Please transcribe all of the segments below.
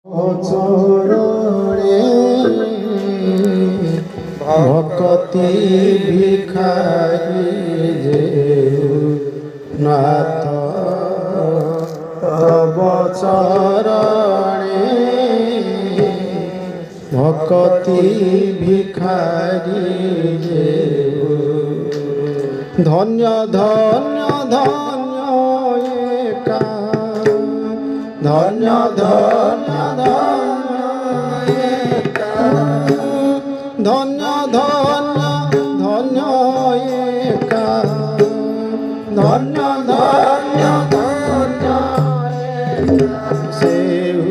চরণে ভকতি ভিখারি যে নাথ তব চরণে ভকতি ভিখারি যে ধন্য ধন্য ধন্য একা ধন্য ধন্য ধন্য একা ধন্য ধন্য ধন্য একা ধন্য ধন্য ধন্য সেউ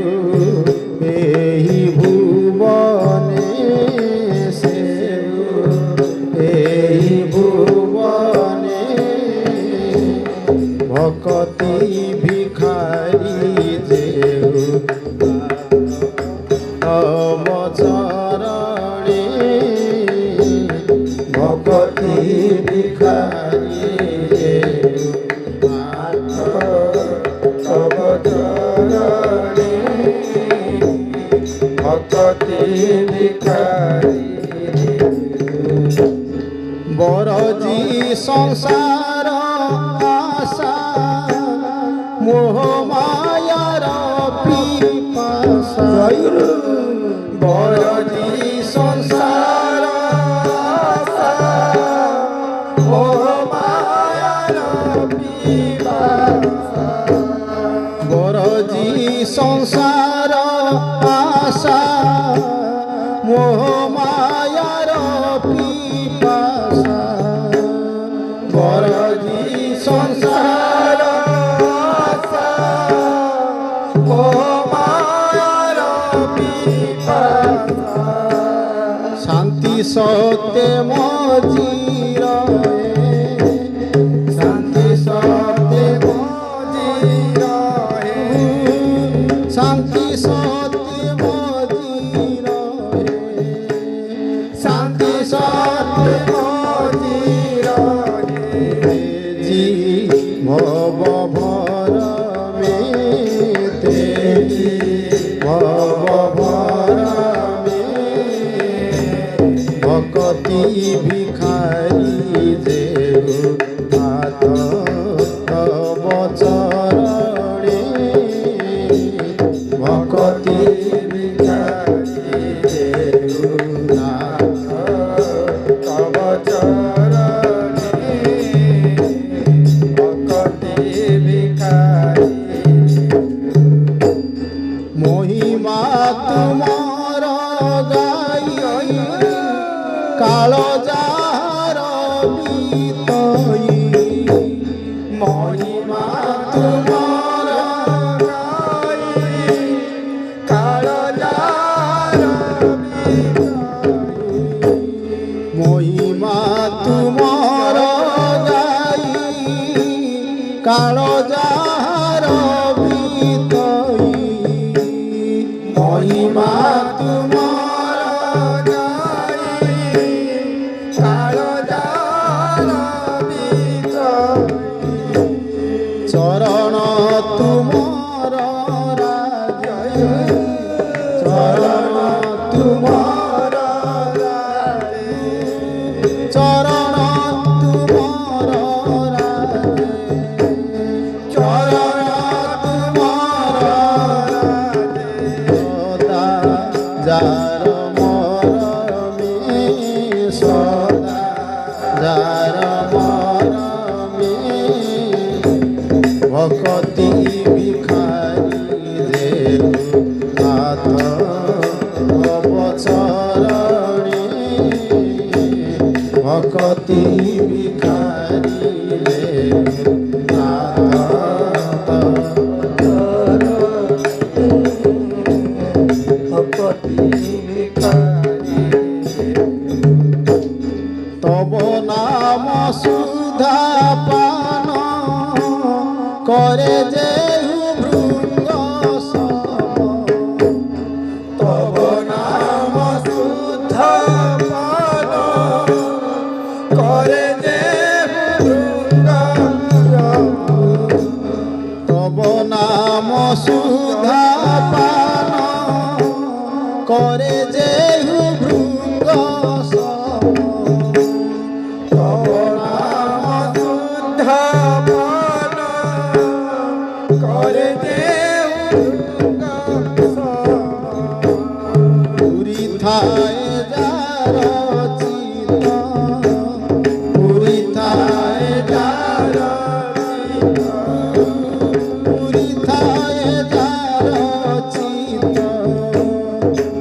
এই ভুবনে সেউ এই ভুবনে ভকতি ভিখারি দেউ তব চরণে ভকতি ভিখারি তব চরণে ভকতি ভিখারি বরজি সংসার আশা মোহ মায়ার পিপাসা বরজি সংসার আশা মোহ মায়ার পিপাসা বরজি সংসার আশা মোহ মায়ার পিপাসা বরজি সংসার আশা মোহ মায়ার পিপাসা শান্তি সত্যে মজির শান্তি সত্যে মজির শান্তি সত্যে মজির শান্তি সত্যে মজির জি ভব ভরমে তেজি ভব ভরমে ভকতি ভিখারি যে নাথ তব চরণে ভকতি ভিখারি যে নাথ তব চরণে ভকতি ভিখারি মহিমা তুমার গাই কাল যার বিতই মহিমা তুমার গাই কাল যার মহিমা তুমার গাই কাল যার বিতই মহিমা তুমার গাই কাল যার বিতই চরণ তুমার রাজয় চরণ তুমার রাজয় চরণ তুমার রাজয় চরণ তুমার রাজয় যার মরমে সদা যার মরমে ভকতি ভিখারি যে নাথ তব চরণে ভকতি ভিখারি যে নাথ ভকতি ভিখারি তব নাম সুধা পান করে যে ভৃঙ্গ সম তব নাম সুধা পান করে যে করে যেহু ভৃঙ্গ সম তব নাম শুদ্ধ পান করে যেহু ভৃঙ্গ সম পুরী থায় যার চিত পুরী থায় যার চিত পুরী থায় যার চিত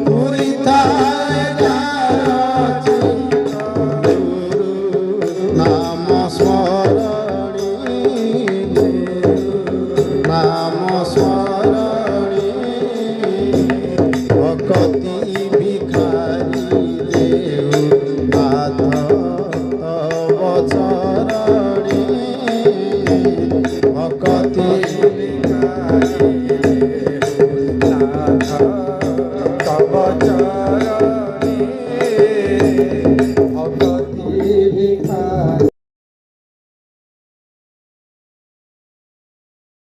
পুরী থায় যার চিত নাম স্মরণী নাম স্মরণী ভকতি